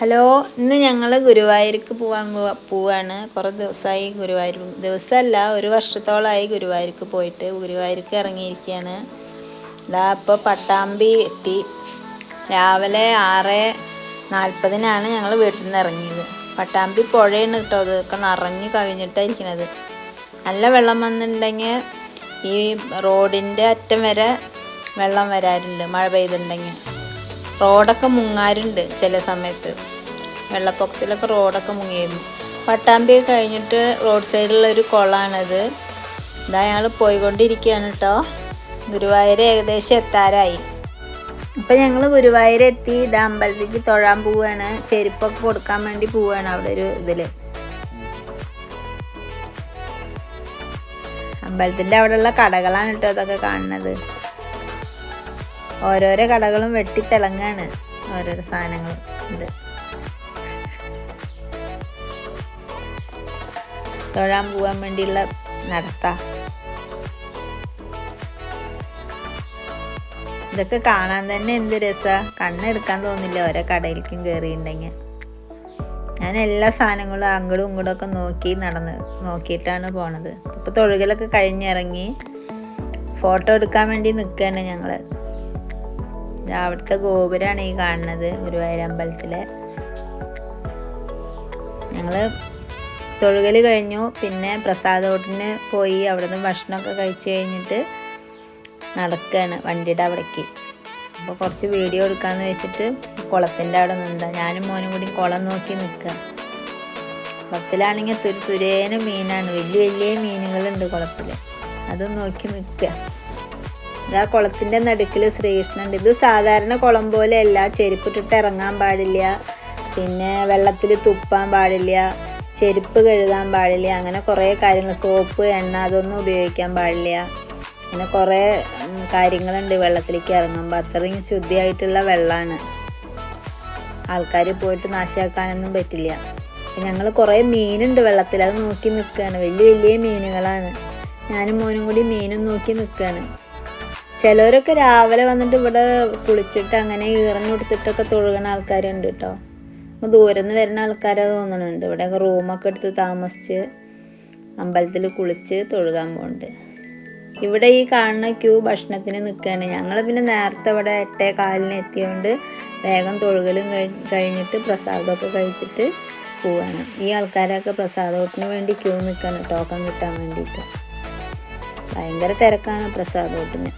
Hello, ഇന്ന് ഞങ്ങൾ ഗുരുവായൂർക്ക് പോവാണ്. കുറേ ദിവസമായി ഗുരുവായൂർ, ദിവസമല്ല ഒരു വർഷത്തോളമായി ഗുരുവായൂർക്ക് പോയിട്ട്. ഗുരുവായൂർക്ക് ഇറങ്ങിയിരിക്കുകയാണ്. ഇതാ ഇപ്പോൾ പട്ടാമ്പി എത്തി. രാവിലെ 6:40 ഞങ്ങൾ വീട്ടിൽ നിന്ന് ഇറങ്ങിയത്. പട്ടാമ്പി പുഴയാണ് കേട്ടോ, അതൊക്കെ നിറഞ്ഞ് കവിഞ്ഞിട്ടാണ് ഇരിക്കുന്നത്. നല്ല വെള്ളം വന്നിട്ടുണ്ടെങ്കിൽ ഈ റോഡിൻ്റെ അറ്റം വരെ വെള്ളം വരാറുണ്ട്. മഴ പെയ്തിട്ടുണ്ടെങ്കിൽ റോഡൊക്കെ മുങ്ങാറുണ്ട്. ചില സമയത്ത് വെള്ളപ്പൊക്കത്തിലൊക്കെ റോഡൊക്കെ മുങ്ങിയിരുന്നു. പട്ടാമ്പി കഴിഞ്ഞിട്ട് റോഡ് സൈഡിലുള്ളൊരു കുളമാണത്. ഇതാ ഞങ്ങൾ പോയിക്കൊണ്ടിരിക്കുകയാണ് കേട്ടോ. ഗുരുവായൂർ ഏകദേശം എത്താറായി. അപ്പം ഞങ്ങൾ ഗുരുവായൂർ എത്തി. ഇത് അമ്പലത്തേക്ക് തൊഴാൻ പോവുകയാണ്. ചെരുപ്പൊക്കെ കൊടുക്കാൻ വേണ്ടി പോവുകയാണ്. അവിടെ ഒരു ഇതിൽ അമ്പലത്തിൻ്റെ അവിടെയുള്ള കടകളാണ് കേട്ടോ അതൊക്കെ കാണുന്നത്. ഓരോരോ കടകളും വെട്ടിത്തിളങ്ങാണ്. ഓരോരോ സാധനങ്ങൾ ഉണ്ട്. തൊഴാൻ പോകാൻ വേണ്ടിയുള്ള നടത്താ. ഇതൊക്കെ കാണാൻ തന്നെ എന്ത് രസമാണ്. കണ്ണെടുക്കാൻ തോന്നില്ല ഓരോ കടയിലേക്കും കയറിയിട്ടുണ്ടെങ്കിൽ. ഞാൻ എല്ലാ സാധനങ്ങളും അങ്ങോട്ടും ഇങ്ങോട്ടും ഒക്കെ നോക്കിയിട്ടാണ് പോണത്. ഇപ്പോൾ തൊഴുകലൊക്കെ കഴിഞ്ഞിറങ്ങി ഫോട്ടോ എടുക്കാൻ വേണ്ടി നിൽക്കുകയാണ് ഞങ്ങൾ. അവിടുത്തെ ഗോപുരമാണ് ഈ കാണുന്നത്, ഗുരുവായൂർ അമ്പലത്തിലെ. ഞങ്ങൾ തൊഴുകൽ കഴിഞ്ഞു. പിന്നെ പ്രസാദോട്ടിന് പോയി. അവിടെ നിന്ന് ഭക്ഷണമൊക്കെ കഴിച്ച് കഴിഞ്ഞിട്ട് നടക്കുകയാണ് വണ്ടിയുടെ അവിടേക്ക്. അപ്പോൾ കുറച്ച് വീഡിയോ എടുക്കാമെന്ന് വെച്ചിട്ട് കുളത്തിൻ്റെ അവിടെ നിന്നാ ഞാനും മോനും കൂടി കുളം നോക്കി നിൽക്കുക. കുളത്തിലാണെങ്കിൽ തുരേന മീനാണ്, വലിയ വലിയ മീനുകളുണ്ട് കുളത്തിൽ. അതും നോക്കി നിൽക്കുക. ഇതാ കുളത്തിൻ്റെ നടുക്കിൽ ശ്രീകൃഷ്ണനുണ്ട്. ഇത് സാധാരണ കുളം പോലെയല്ല. ചെരുപ്പിട്ടിട്ട് ഇറങ്ങാൻ പാടില്ല, പിന്നെ വെള്ളത്തിൽ തുപ്പാൻ പാടില്ല, ചെരുപ്പ് കഴുകാൻ പാടില്ല, അങ്ങനെ കുറേ കാര്യങ്ങൾ, സോപ്പ് എണ്ണ അതൊന്നും ഉപയോഗിക്കാൻ പാടില്ല. അങ്ങനെ കുറേ കാര്യങ്ങളുണ്ട് വെള്ളത്തിലേക്ക് ഇറങ്ങുമ്പോൾ. അത്രയും ശുദ്ധിയായിട്ടുള്ള വെള്ളമാണ്. ആൾക്കാർ പോയിട്ട് നാശാക്കാനൊന്നും പറ്റില്ല. ഞങ്ങൾ കുറേ മീനുണ്ട് വെള്ളത്തിൽ, അത് നോക്കി നിൽക്കുകയാണ്. വലിയ വലിയ മീനുകളാണ്. ഞാനും മോനും കൂടി മീനും നോക്കി നിൽക്കുകയാണ്. ചിലവരൊക്കെ രാവിലെ വന്നിട്ട് ഇവിടെ കുളിച്ചിട്ട് അങ്ങനെ ഈറഞ്ഞെടുത്തിട്ടൊക്കെ തൊഴുകണ ആൾക്കാരുണ്ട് കേട്ടോ. ദൂരെ നിന്ന് വരുന്ന ആൾക്കാരെ തോന്നുന്നുണ്ട്. ഇവിടെയൊക്കെ റൂമൊക്കെ എടുത്ത് താമസിച്ച് അമ്പലത്തിൽ കുളിച്ച് തൊഴുകാൻ പോകുന്നുണ്ട്. ഇവിടെ ഈ കാണുന്ന ക്യൂ ഭക്ഷണത്തിന് നിൽക്കുകയാണ്. ഞങ്ങൾ പിന്നെ നേരത്തെ ഇവിടെ 8:15 എത്തിയതുകൊണ്ട് വേഗം തൊഴുകലും കഴിഞ്ഞിട്ട് പ്രസാദമൊക്കെ കഴിച്ചിട്ട് പോവുകയാണ്. ഈ ആൾക്കാരൊക്കെ പ്രസാദത്തിന് വേണ്ടി ക്യൂ നിൽക്കുകയാണ്, ടോക്കൺ കിട്ടാൻ വേണ്ടിയിട്ട്. ഭയങ്കര തിരക്കാണ് പ്രസാദത്തിന്.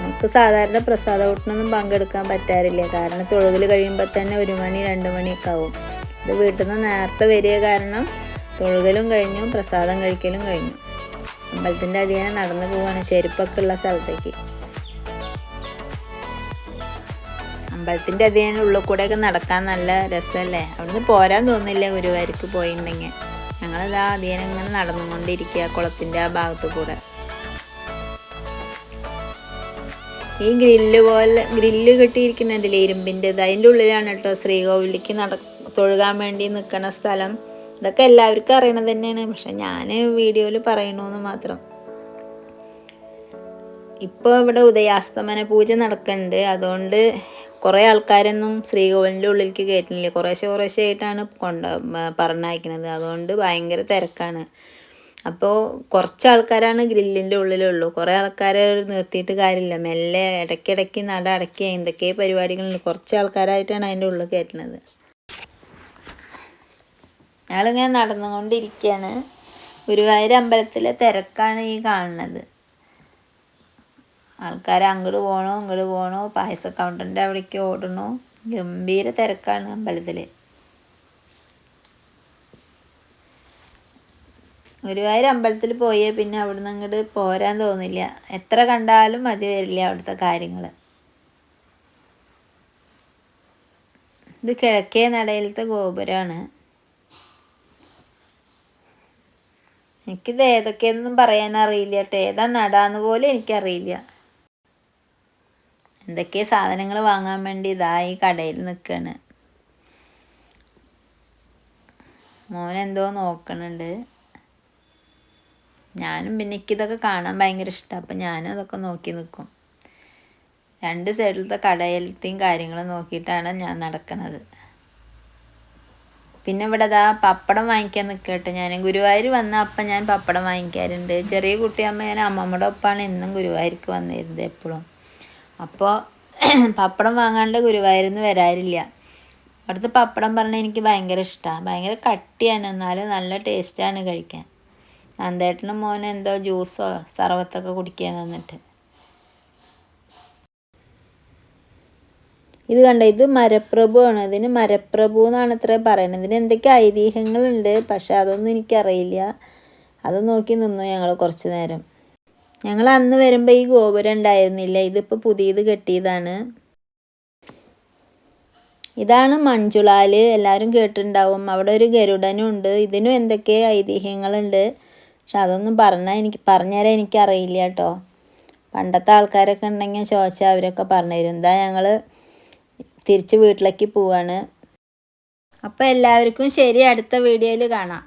നമുക്ക് സാധാരണ പ്രസാദത്തിനൊന്നും പങ്കെടുക്കാൻ പറ്റാറില്ല. കാരണം തൊഴുകൽ കഴിയുമ്പോൾ തന്നെ 1 മണി 2 മണിയൊക്കെ ആവും. ഇത് വീട്ടിൽ നിന്ന് നേരത്തെ വരിക കാരണം തൊഴുകലും കഴിഞ്ഞു, പ്രസാദം കഴിക്കലും കഴിഞ്ഞു. അമ്പലത്തിൻ്റെ അധികം നടന്നു പോവാണ്, ചെരുപ്പൊക്കെ ഉള്ള സ്ഥലത്തേക്ക്. അമ്പലത്തിൻ്റെ അധികം ഉള്ളിൽ കൂടെയൊക്കെ നടക്കാൻ നല്ല രസമല്ലേ. അവിടുന്ന് പോരാൻ തോന്നില്ല ഗുരുവായൂർക്ക് പോയിട്ടുണ്ടെങ്കിൽ. ഞങ്ങളിതാ അധികം ഇങ്ങനെ നടന്നുകൊണ്ടിരിക്കുക കുളത്തിൻ്റെ ആ ഭാഗത്തു കൂടെ. ഈ ഗ്രില്ല് കെട്ടിയിരിക്കുന്നുണ്ടല്ലേ ഇരുമ്പിൻ്റെത്, അതിൻ്റെ ഉള്ളിലാണ് കേട്ടോ ശ്രീകോവിലേക്ക് തൊഴുകാൻ വേണ്ടി നിൽക്കുന്ന സ്ഥലം. ഇതൊക്കെ എല്ലാവർക്കും അറിയണത് തന്നെയാണ്, പക്ഷെ ഞാൻ വീഡിയോയിൽ പറയണമെന്ന് മാത്രം. ഇപ്പോൾ ഇവിടെ ഉദയാസ്തമന പൂജ നടക്കുന്നുണ്ട്. അതുകൊണ്ട് കുറേ ആൾക്കാരൊന്നും ശ്രീകോവിലിൻ്റെ ഉള്ളിലേക്ക് കയറ്റുന്നില്ല. കുറേശ്ശെ ആയിട്ടാണ് പറഞ്ഞയക്കുന്നത്. അതുകൊണ്ട് ഭയങ്കര തിരക്കാണ്. അപ്പോൾ കുറച്ച് ആൾക്കാരാണ് ഗ്രില്ലിൻ്റെ ഉള്ളിലുള്ളൂ. കുറേ ആൾക്കാരെ നിർത്തിയിട്ട് കാര്യമില്ല. മെല്ലെ ഇടയ്ക്കിടയ്ക്ക് നട അടയ്ക്കുക എന്തൊക്കെ പരിപാടികളുണ്ട്. കുറച്ച് ആൾക്കാരായിട്ടാണ് അതിൻ്റെ ഉള്ളിൽ കയറ്റുന്നത്. ഞങ്ങളിങ്ങനെ നടന്നുകൊണ്ടിരിക്കുകയാണ്. ഗുരുവായൂർ അമ്പലത്തിലെ തിരക്കാണ് ഈ കാണുന്നത്. ആൾക്കാർ അങ്ങോട്ട് പോകണോ പായസ കൗണ്ടറിൻ്റെ അവിടേക്ക് ഓടണോ. ഗംഭീര തിരക്കാണ് അമ്പലത്തിൽ. ഗുരുവായൂർ അമ്പലത്തിൽ പോയാൽ പിന്നെ അവിടുന്ന് അങ്ങോട്ട് പോരാൻ തോന്നില്ല. എത്ര കണ്ടാലും മതി വരില്ല അവിടുത്തെ കാര്യങ്ങൾ. ഇത് കിഴക്കേ നടയിലത്തെ ഗോപുരമാണ്. എനിക്കിത് ഏതൊക്കെയെന്നൊന്നും പറയാൻ അറിയില്ല കേട്ടോ. ഏതാ നടാന്ന് പോലും എനിക്കറിയില്ല. എന്തൊക്കെ സാധനങ്ങൾ വാങ്ങാൻ വേണ്ടി ഇതാ ഈ കടയിൽ നിൽക്കുകയാണ്. മോനെന്തോ നോക്കണുണ്ട്. ഞാനും പിന്നെ എനിക്കിതൊക്കെ കാണാൻ ഭയങ്കര ഇഷ്ടമാണ്. അപ്പം ഞാനും അതൊക്കെ നോക്കി നിൽക്കും. 2 സൈഡിലത്തെ കടയിലത്തെയും കാര്യങ്ങൾ നോക്കിയിട്ടാണ് ഞാൻ നടക്കുന്നത്. പിന്നെ ഇവിടെ ദാ പപ്പടം വാങ്ങിക്കാൻ നിൽക്കട്ടെ. ഞാൻ ഗുരുവായൂർ വന്ന അപ്പം ഞാൻ പപ്പടം വാങ്ങിക്കാറുണ്ട്. ചെറിയ കുട്ടിയമ്മ ഞാൻ അമ്മമ്മയുടെ ഒപ്പമാണ് എന്നും ഗുരുവായൂർക്ക് വന്നിരുന്നത് എപ്പോഴും. അപ്പോൾ പപ്പടം വാങ്ങാണ്ട് ഗുരുവായൂരിൽ നിന്ന് വരാറില്ല. അവിടുത്തെ പപ്പടം പറഞ്ഞാൽ എനിക്ക് ഭയങ്കര ഇഷ്ടമാണ്. ഭയങ്കര കട്ടിയാണ്, എന്നാലും നല്ല ടേസ്റ്റാണ് കഴിക്കാൻ. നന്ദേട്ടനും മോനും എന്തോ ജ്യൂസോ സർവത്തൊക്കെ കുടിക്കാൻ തന്നിട്ട്. ഇത് കണ്ട, ഇത് മരപ്രഭു ആണ്. ഇതിന് മരപ്രഭു എന്നാണ് ഇത്ര പറയുന്നത്. ഇതിന് എന്തൊക്കെ ഐതിഹ്യങ്ങളുണ്ട്, പക്ഷെ അതൊന്നും എനിക്കറിയില്ല. അത് നോക്കി നിന്നു ഞങ്ങൾ കുറച്ച് നേരം. ഞങ്ങൾ അന്ന് വരുമ്പോൾ ഈ ഗോപുരം ഉണ്ടായിരുന്നില്ല, ഇതിപ്പോൾ പുതിയത് കെട്ടിയതാണ്. ഇതാണ് മഞ്ജുളാൽ, എല്ലാവരും കേട്ടിട്ടുണ്ടാവും. അവിടെ ഒരു ഗരുഡനും ഉണ്ട്. ഇതിനും എന്തൊക്കെ ഐതിഹ്യങ്ങളുണ്ട്, പക്ഷെ അതൊന്നും പറഞ്ഞുതരാൻ എനിക്കറിയില്ല കേട്ടോ. പണ്ടത്തെ ആൾക്കാരൊക്കെ ഉണ്ടെങ്കിൽ ചോദിച്ചാൽ അവരൊക്കെ പറഞ്ഞുതരും. എന്താ ഞങ്ങൾ തിരിച്ച് വീട്ടിലേക്ക് പോവാണ്. അപ്പോൾ എല്ലാവർക്കും ശരി, അടുത്ത വീഡിയോയിൽ കാണാം.